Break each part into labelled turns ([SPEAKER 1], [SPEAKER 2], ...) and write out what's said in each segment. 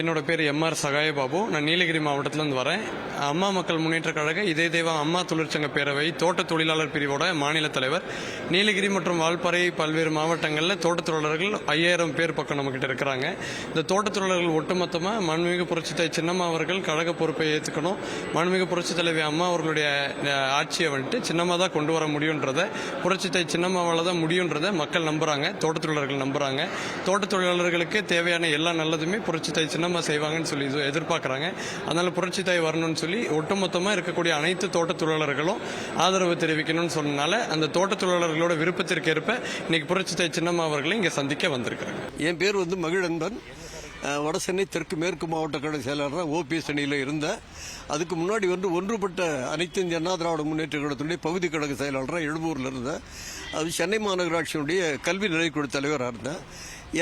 [SPEAKER 1] என்னோட பேர் எம்ஆர் சகாயபாபு. நான் நீலகிரி மாவட்டத்திலேருந்து வரேன். அம்மா மக்கள் முன்னேற்ற கழக இதய தெய்வம் அம்மா தொழிற்சங்க பேரவை தோட்ட தொழிலாளர் பிரிவோட மாநில தலைவர். நீலகிரி மற்றும் வால்பாறை பல்வேறு மாவட்டங்களில் தோட்ட தொழிலாளர்கள் 5000 பேர் பக்கம் நம்மக்கிட்ட இருக்கிறாங்க. இந்த தோட்ட தொழிலாளர்கள் ஒட்டுமொத்தமாக மாண்புமிகு புரட்சித்தாய் சின்னம்மா அவர்கள் கழக பொறுப்பை ஏற்றுக்கணும். மாண்புமிகு புரட்சி தலைவி அம்மா அவர்களுடைய ஆட்சியை வந்துட்டு சின்னம்மா தான் கொண்டு வர முடியுன்றதை, புரட்சித்தாய் சின்னம்மாவால் தான் முடியுன்றதை மக்கள் நம்புகிறாங்க, தோட்ட தொழிலாளர்கள் நம்புகிறாங்க. தோட்ட தொழிலாளர்களுக்கு தேவையான எல்லா நல்லதுமே புரட்சித்தாய் சின்னம்மா செய்வாங்கன்னு சொல்லி எதிர்பார்க்குறாங்க. அதனால் புரட்சித்தாய் வரணும்னு சொல்லி ஒட்டுமொத்தமாக இருக்கக்கூடிய அனைத்து தோட்ட தொழிலாளர்களும் ஆதரவு தெரிவிக்கணும்னு சொன்னனால அந்த தோட்ட தொழிலாளர்களோட விருப்பத்திற்கு ஏற்ப இன்னைக்கு புரட்சித்தாய் சின்னம்மா அவர்களை இங்கே சந்திக்க வந்திருக்கிறாங்க.
[SPEAKER 2] என் பேர் மகிழன்பன். வடசென்னை தெற்கு மேற்கு மாவட்ட கழக செயலாளராக ஓபிஎஸ் அணியில் இருந்தேன். அதுக்கு முன்னாடி ஒன்றுபட்ட அனைத்து இந்திய அண்ணா திராவிட முன்னேற்ற கழகத்தினுடைய பகுதி கழக செயலாளராக எழும்பூரில் இருந்தேன். அது சென்னை மாநகராட்சியினுடைய கல்வி நிலைக்குழு தலைவராக இருந்தேன்.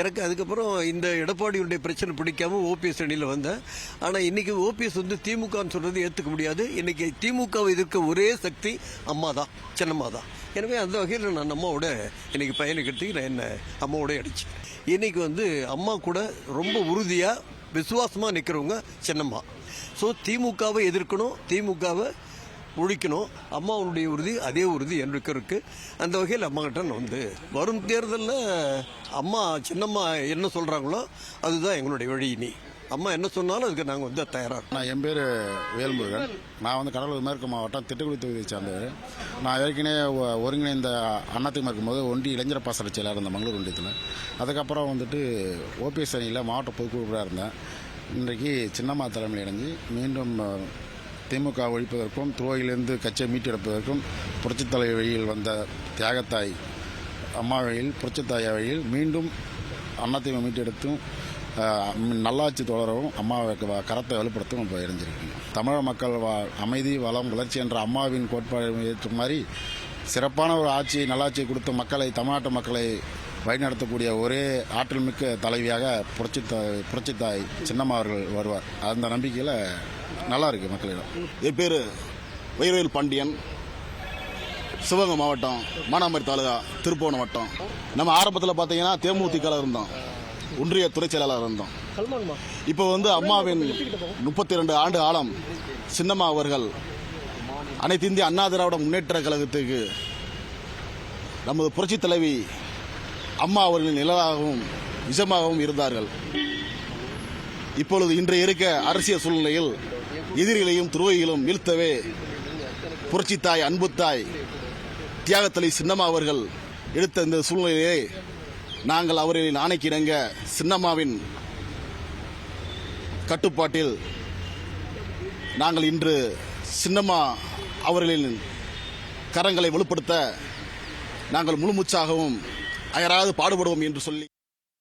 [SPEAKER 2] எனக்கு அதுக்கப்புறம் இந்த எடப்பாடியுடைய பிரச்சனை பிடிக்காம ஓபிஎஸ் அணியில் வந்தேன். ஆனால் இன்னைக்கு ஓபிஎஸ் திமுகன்னு சொல்றது ஏற்றுக்க முடியாது. இன்னைக்கு திமுகவை எதிர்க்க ஒரே சக்தி அம்மா தான், சின்னம்மா தான். எனவே அந்த வகையில் நான் அம்மாவோட இன்னைக்கு பயணிக்கிறதுக்கு நான் என்ன அம்மாவோட அடிச்சேன். இன்னைக்கு அம்மா கூட ரொம்ப உறுதியாக விசுவாசமாக நிற்கிறவங்க சின்னம்மா. ஸோ திமுகவை எதிர்க்கணும், திமுகவை ஒழிக்கணும். அம்மாவுடைய உறுதி அதே உறுதி எனக்கு இருக்கு. அந்த வகையில் அம்மாக்கிட்ட நான் வரும் தேர்தலில் அம்மா சின்னம்மா என்ன சொல்கிறாங்களோ அதுதான் எங்களுடைய வழி. இனி அம்மா என்ன சொன்னாலும் அதுக்கு நாங்கள் தயாராக.
[SPEAKER 3] நான் என் பேர் வேல்முருகன். நான் கடலூர் மேற்கு மாவட்டம் திட்டக்குடி தொகுதியை சார்ந்தவர். நான் ஏற்கனவே ஒருங்கிணைந்த அதிமுக இருக்கும்போது ஒன்றிய இளைஞர் பாசறை செயலாளர் இருந்தேன் மங்களூர் ஒன்றியத்தில். அதுக்கப்புறம் ஓபிஎஸ் அணியில் மாவட்ட பொதுக்குழுவராக இருந்தேன். இன்றைக்கு சின்னம்மா தலைமையில் இணைஞ்சு மீண்டும் திமுக ஒழிப்பதற்கும் துரோகிலிருந்து கட்சியை மீட்டெடுப்பதற்கும் புரட்சித் தலைவர் வழியில் வந்த தியாகத்தாய் அம்மா வழியில் புரட்சித்தாய் வழியில் மீண்டும் அதிமுக மீட்டெடுத்தும் நல்லாட்சி தொடரவும் அம்மாவுக்கு கரத்தை வலுப்படுத்தவும் இப்போ இணைஞ்சிருக்கீங்க. தமிழக மக்கள் அமைதி வளம் வளர்ச்சி என்ற அம்மாவின் கோட்பாடு ஏற்ற மாதிரி சிறப்பான ஒரு ஆட்சி நல்லாட்சியை கொடுத்த மக்களை, தமிழ்நாட்டு மக்களை வழிநடத்தக்கூடிய ஒரே ஆற்றல் மிக்க தலைவியாக புரட்சித்தாய் சின்னம்மா அவர்கள் வருவார். அந்த நம்பிக்கையில் நல்லா இருக்கு மக்களிடம்.
[SPEAKER 4] என் பேர் வைரவேல் பாண்டியன். சிவகங்கை மாவட்டம் மானாமரி தாலுகா திருப்போணம் வட்டம். நம்ம ஆரம்பத்தில் பார்த்தீங்கன்னா தேமுதிக இருந்தோம், ஒன்றிய துறை செயலாளர் இருந்தோம். இப்போ அம்மாவின் 32 ஆண்டு காலம் சின்னம்மா அவர்கள் அனைத்து இந்திய அண்ணா திராவிட முன்னேற்ற கழகத்துக்கு நமது புரட்சி தலைவி அம்மா அவர்களின் நிழலாகவும் விஷமாகவும் இருந்தார்கள். இப்பொழுது இன்றைய இருக்க அரசியல் சூழ்நிலையில் எதிரிகளையும் துரோகிகளும் வீழ்த்தவே புரட்சித்தாய் அன்புத்தாய் தியாகத்தலை சின்னம்மா அவர்கள் எடுத்த இந்த சூழ்நிலையை நாங்கள் அவர்களின் ஆணைக்கு இணங்க சின்னம்மாவின் கட்டுப்பாட்டில் நாங்கள் இன்று சின்னம்மா அவர்களின் கரங்களை வலுப்படுத்த நாங்கள் முழுமூச்சாகவும் அயராது பாடுபடுவோம் என்று சொல்லி